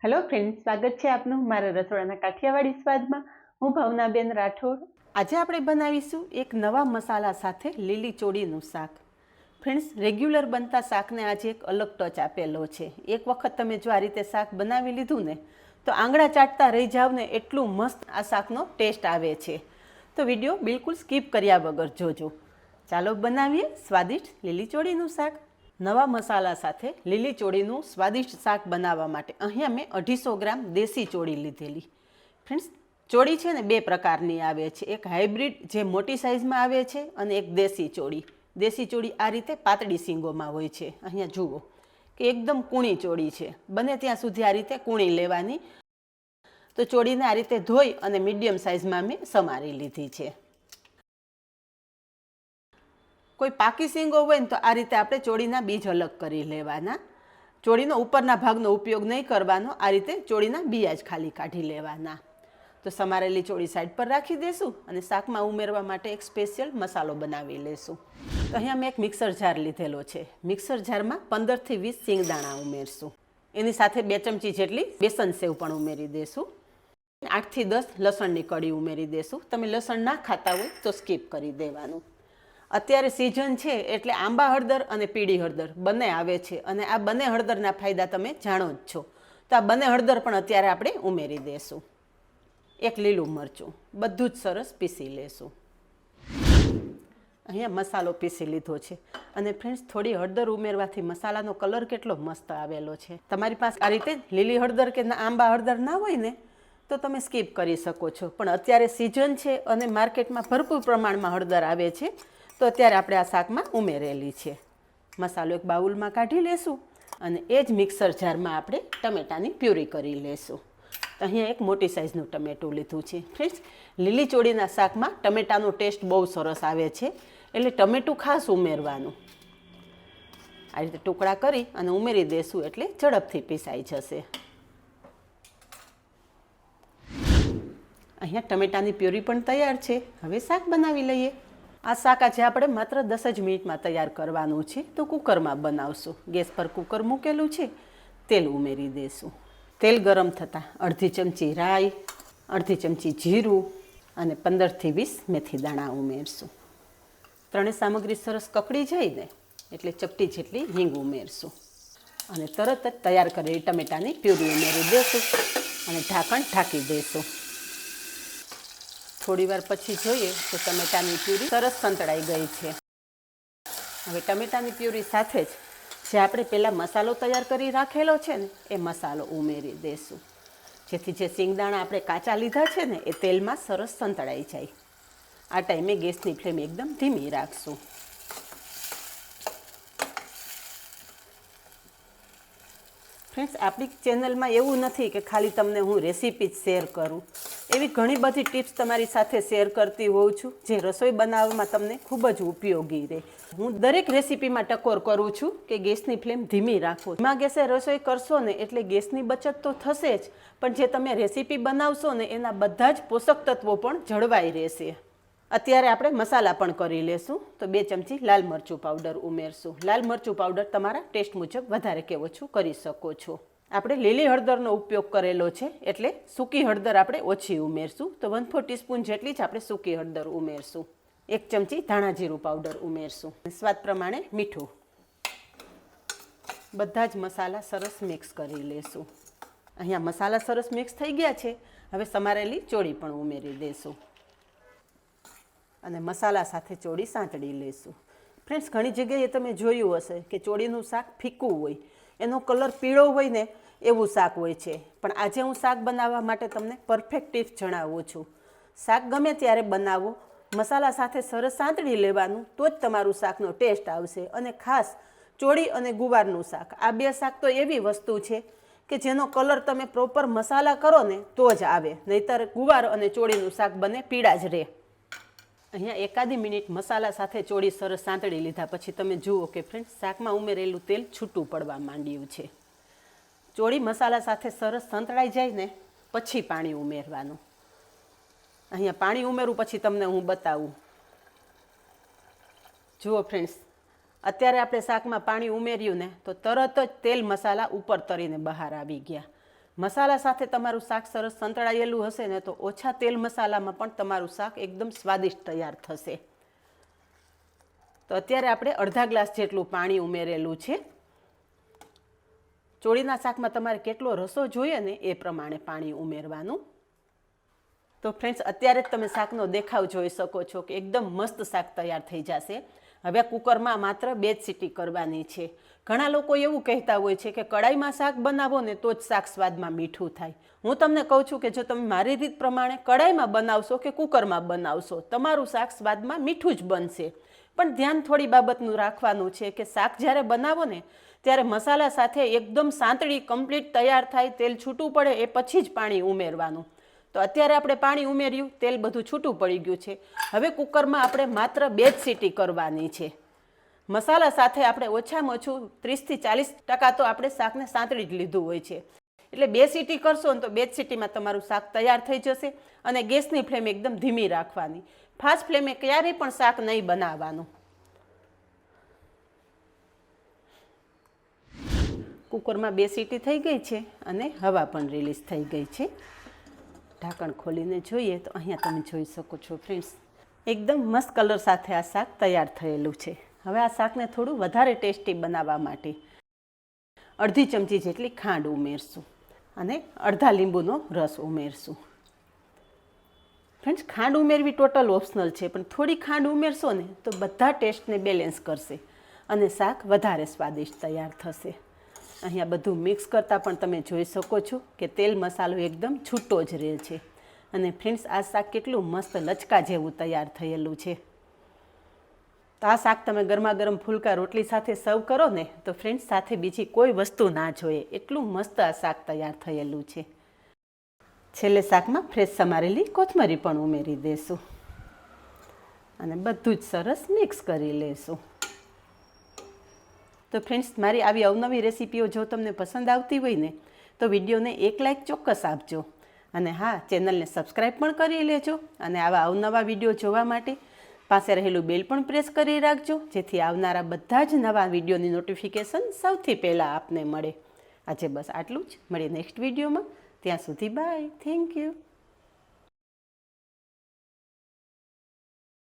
Hello friend, સ્વાગત છે આપનું મારા રસોડાના કાઠિયાવાડી સ્વાદમાં. હું ભાવનાબેન રાઠોડ. આજે આપણે બનાવીશું એક નવા મસાલા સાથે લીલી ચોળીનું શાક. ફ્રેન્ડ્સ, રેગ્યુલર બનતા શાકને આજે એક અલગ ટચ આપેલો છે. એક વખત તમે જો આ રીતે શાક બનાવી લીધું ને તો આંગળા ચાટતા રહી જાવ ને, એટલું મસ્ત આ શાકનો ટેસ્ટ આવે છે. તો વિડીયો બિલકુલ સ્કીપ કર્યા વગર જોજો. ચાલો બનાવીએ સ્વાદિષ્ટ લીલી ચોળીનું શાક. નવા મસાલા સાથે લીલી ચોળીનું સ્વાદિષ્ટ શાક બનાવવા માટે અહીંયા મેં 250 ગ્રામ દેશી ચોળી લીધેલી. ફ્રેન્ડ્સ, ચોળી છે ને બે પ્રકારની આવે છે. એક હાઇબ્રિડ જે મોટી સાઇઝમાં આવે છે અને એક દેશી ચોળી. દેશી ચોળી આ રીતે પાતળી સીંગોમાં હોય છે. અહીંયા જુઓ કે એકદમ કૂણી ચોળી છે. બને ત્યાં સુધી આ રીતે કૂણી લેવાની. તો ચોળીને આ રીતે ધોઈ અને મીડિયમ સાઇઝમાં મેં સમારી લીધી છે. કોઈ પાકી સીંગો હોય ને તો આ રીતે આપણે ચોળીના બીજ અલગ કરી લેવાના. ચોળીનો ઉપરના ભાગનો ઉપયોગ નહીં કરવાનો. આ રીતે ચોળીના બીયા જ ખાલી કાઢી લેવાના. તો સમારેલી ચોળી સાઈડ પર રાખી દઈશું અને શાકમાં ઉમેરવા માટે એક સ્પેશિયલ મસાલો બનાવી લઈશું. તો અહીંયા મેં એક મિક્સર જાર લીધેલો છે. મિક્સર જારમાં 15 થી 20 સિંગદાણા ઉમેરશું. એની સાથે 2 ચમચી જેટલી બેસન સેવ પણ ઉમેરી દઈશું. 8 થી 10 લસણની કળી ઉમેરી દઈશું. તમે લસણ ના ખાતા હોય તો સ્કીપ કરી દેવાનું. અત્યારે સિઝન છે એટલે આંબા હળદર અને પીળી હળદર બંને આવે છે અને આ બંને હળદરના ફાયદા તમે જાણો જ છો. તો આ બંને હળદર પણ અત્યારે આપણે ઉમેરી દઈશું. એક લીલું મરચું, બધું જ સરસ પીસી લેશું. અહીંયા મસાલો પીસી લીધો છે અને ફ્રેન્ડ્સ, થોડી હળદર ઉમેરવાથી મસાલાનો કલર કેટલો મસ્ત આવેલો છે. તમારી પાસે આ રીતે લીલી હળદર કે આંબા હળદર ના હોય ને તો તમે સ્કીપ કરી શકો છો. પણ અત્યારે સિઝન છે અને માર્કેટમાં ભરપૂર પ્રમાણમાં હળદર આવે છે, તો અત્યારે આપણે આ શાકમાં ઉમેરેલી છે. મસાલો એક બાઉલમાં કાઢી લેશું અને એ જ મિક્સર જારમાં આપણે ટમેટાની પ્યુરી કરી લેશું. અહીંયા એક મોટી સાઇઝનું ટમેટું લીધું છે. ફ્રેન્ડ્સ, લીલી ચોળીના શાકમાં ટમેટાનો ટેસ્ટ બહુ સરસ આવે છે, એટલે ટમેટું ખાસ ઉમેરવાનું. આ રીતે ટુકડા કરી અને ઉમેરી દેશું એટલે ઝડપથી પીસાઈ જશે. અહીંયા ટમેટાની પ્યુરી પણ તૈયાર છે. હવે શાક બનાવી લઈએ. આ શાક આજે આપણે માત્ર 10 જ મિનિટમાં તૈયાર કરવાનું છે. તો કુકરમાં બનાવશું. ગેસ પર કુકર મૂકેલું છે. તેલ ઉમેરી દઈશું. તેલ ગરમ થતાં અડધી ચમચી રાઈ, અડધી ચમચી જીરું અને 15 થી 20 મેથી દાણા ઉમેરશું. ત્રણેય સામગ્રી સરસ કકડી જાય ને એટલે ચપટી જેટલી હિંગ ઉમેરશું અને તરત જ તૈયાર કરેલી ટમેટાની પ્યુરી ઉમેરી દઈશું અને ઢાંકણ ઢાંકી દઈશું. થોડી વાર પછી જોઈએ તો ટમેટાની પ્યુરી સરસ સંતળાઈ ગઈ છે. હવે ટમેટાની પ્યુરી સાથે જ જે આપણે પહેલાં મસાલો તૈયાર કરી રાખેલો છે ને એ મસાલો ઉમેરી દઈશું, જેથી જે સિંગદાણા આપણે કાચા લીધા છે ને એ તેલમાં સરસ સંતળાઈ જાય. આ ટાઈમે ગેસની ફ્લેમ એકદમ ધીમી રાખશું. ફ્રેન્ડ્સ, આપણી ચેનલમાં એવું નથી કે ખાલી તમને હું રેસીપી જ શેર કરું. એવી ઘણી બધી ટિપ્સ તમારી સાથે શેર કરતી હોઉં છું જે રસોઈ બનાવવામાં તમને ખૂબ જ ઉપયોગી રહે. હું દરેક રેસીપીમાં ટકોર કરું છું કે ગેસની ફ્લેમ ધીમી રાખો. ધીમા ગેસે રસોઈ કરશો ને એટલે ગેસની બચત તો થશે જ, પણ જે તમે રેસીપી બનાવશો ને એના બધા જ પોષક તત્વો પણ જળવાઈ રહેશે. અત્યારે આપણે મસાલા પણ કરી લેશું. તો 2 ચમચી લાલ મરચું પાવડર ઉમેરશું. લાલ મરચું પાવડર તમારા ટેસ્ટ મુજબ વધારે કે ઓછું કરી શકો છો. આપણે લીલી હળદરનો ઉપયોગ કરેલો છે એટલે સૂકી હળદર આપણે ઓછી ઉમેરશું. તો 1/4 ટીસ્પૂન જેટલી જ આપણે સૂકી હળદર ઉમેરશું. 1 ચમચી ધાણા જીરું પાવડર ઉમેરશું. સ્વાદ પ્રમાણે મીઠું. બધા જ મસાલા સરસ મિક્સ કરી લેશું. અહીંયા મસાલા સરસ મિક્સ થઈ ગયા છે. હવે સમારેલી ચોળી પણ ઉમેરી દઈશું અને મસાલા સાથે ચોળી સાંતળી લઈશું. ફ્રેન્ડ્સ, ઘણી જગ્યાએ તમે જોયું હશે કે ચોળીનું શાક ફીકું હોય, એનો કલર પીળો હોય ને એવું શાક હોય છે. પણ આજે હું શાક બનાવવા માટે તમને પરફેક્ટ ટિપ્સ જણાવું છું. શાક ગમે ત્યારે બનાવો, મસાલા સાથે સરસ સાંતળી લેવાનું, તો જ તમારું શાકનો ટેસ્ટ આવશે. અને ખાસ ચોળી અને ગુવારનું શાક, આ બે શાક તો એવી વસ્તુ છે કે જેનો કલર તમે પ્રોપર મસાલા કરો ને તો જ આવે, નહીંતર ગુવાર અને ચોળીનું શાક બને પીળા જ રહે. અહીંયા એકાદી મિનિટ મસાલા સાથે ચોળી સરસ સાંતળી લીધા પછી તમે જુઓ કે ફ્રેન્ડ્સ, શાકમાં ઉમેરેલું તેલ છૂટું પડવા માંડ્યું છે. ચોળી મસાલા સાથે સરસ સંતળાઈ જાય ને પછી પાણી ઉમેરવાનું. અહીંયા પાણી ઉમેરું પછી તમને હું બતાવું. જુઓ ફ્રેન્ડ્સ, અત્યારે આપણે શાકમાં પાણી ઉમેર્યું ને તો તરત જ તેલ મસાલા ઉપર તરીને બહાર આવી ગયા. મસાલા સાથે તમારું શાક સરસ સંતળાયેલું હશે ને તો ઓછા તેલ મસાલામાં પણ તમારું શાક એકદમ સ્વાદિષ્ટ તૈયાર થશે. તો અત્યારે આપણે અડધા ગ્લાસ જેટલું પાણી ઉમેરેલું છે. ચોળીના શાકમાં તમારે કેટલો રસો જોઈએ ને એ પ્રમાણે પાણી ઉમેરવાનું. તો ફ્રેન્ડ્સ, અત્યારે જ તમે શાકનો દેખાવ જોઈ શકો છો કે એકદમ મસ્ત શાક તૈયાર થઈ જશે. હવે કુકરમાં માત્ર 2 જ સીટી કરવાની છે. ઘણા લોકો એવું કહેતા હોય છે કે કડાઈમાં શાક બનાવો ને તો જ શાક સ્વાદમાં મીઠું થાય. હું તમને કહું છું કે જો તમે મારી રીત પ્રમાણે કડાઈમાં બનાવશો કે કુકરમાં બનાવશો, તમારું શાક સ્વાદમાં મીઠું જ બનશે. પણ ધ્યાન થોડી બાબતનું રાખવાનું છે કે શાક જ્યારે બનાવો ને ત્યારે મસાલા સાથે એકદમ સાંતળી કમ્પ્લીટ તૈયાર થાય, તેલ છૂટું પડે એ પછી જ પાણી ઉમેરવાનું. તો અત્યારે આપણે પાણી ઉમેર્યું, તેલ બધું છૂટું પડી ગયું છે. હવે કુકરમાં આપણે માત્ર 2 જ સીટી કરવાની છે. મસાલા સાથે આપણે ઓછામાં ઓછું 30 થી 40% તો આપણે શાકને સાંતળી જ લીધું હોય છે. એટલે 2 સીટી કરશો ને તો 2 જ સીટીમાં તમારું શાક તૈયાર થઈ જશે. અને ગેસની ફ્લેમ એકદમ ધીમી રાખવાની. ફાસ્ટ ફ્લેમે ક્યારેય પણ શાક નહીં બનાવવાનું. કુકરમાં 2 સીટી થઈ ગઈ છે અને હવા પણ રિલીઝ થઈ ગઈ છે. ઢાંકણ ખોલીને જોઈએ તો અહીંયા તમે જોઈ શકો છો ફ્રેન્ડ્સ, એકદમ મસ્ત કલર સાથે આ શાક તૈયાર થયેલું છે. હવે આ શાકને થોડું વધારે ટેસ્ટી બનાવવા માટે અડધી ચમચી જેટલી ખાંડ ઉમેરશું અને અડધા લીંબુનો રસ ઉમેરશું. ફ્રેન્ડ્સ, ખાંડ ઉમેરવી ટોટલ ઓપ્શનલ છે, પણ થોડી ખાંડ ઉમેરશો ને તો બધા ટેસ્ટને બેલેન્સ કરશે અને શાક વધારે સ્વાદિષ્ટ તૈયાર થશે. અહીંયા બધું મિક્સ કરતાં પણ તમે જોઈ શકો છો કે તેલ મસાલો એકદમ છૂટો જ રહે છે. અને ફ્રેન્ડ્સ, આ શાક કેટલું મસ્ત લચકા જેવું તૈયાર થયેલું છે. તો આ શાક તમે ગરમા ગરમ ફુલકા રોટલી સાથે સર્વ કરો ને તો ફ્રેન્ડ્સ, સાથે બીજી કોઈ વસ્તુ ના જોઈએ, એટલું મસ્ત આ શાક તૈયાર થયેલું છે. છેલ્લે શાકમાં ફ્રેશ સમારેલી કોથમરી પણ ઉમેરી દઈશું અને બધું જ સરસ મિક્સ કરી લઈશું. તો ફ્રેન્ડ્સ, મારી આવી અવનવી રેસીપીઓ જો તમને પસંદ આવતી હોય ને તો વિડીયોને એક લાઇક ચોક્કસ આપજો. અને હા, ચેનલને સબસ્ક્રાઈબ પણ કરી લેજો. અને આવા અવનવા વિડીયો જોવા માટે પાસે રહેલું બેલ પણ પ્રેસ કરી રાખજો, જેથી આવનારા બધા જ નવા વિડીયોની નોટિફિકેશન સૌથી પહેલાં આપને મળે. આજે બસ આટલું જ. મળીએ નેક્સ્ટ વિડીયોમાં. ત્યાં સુધી બાય. Thank you.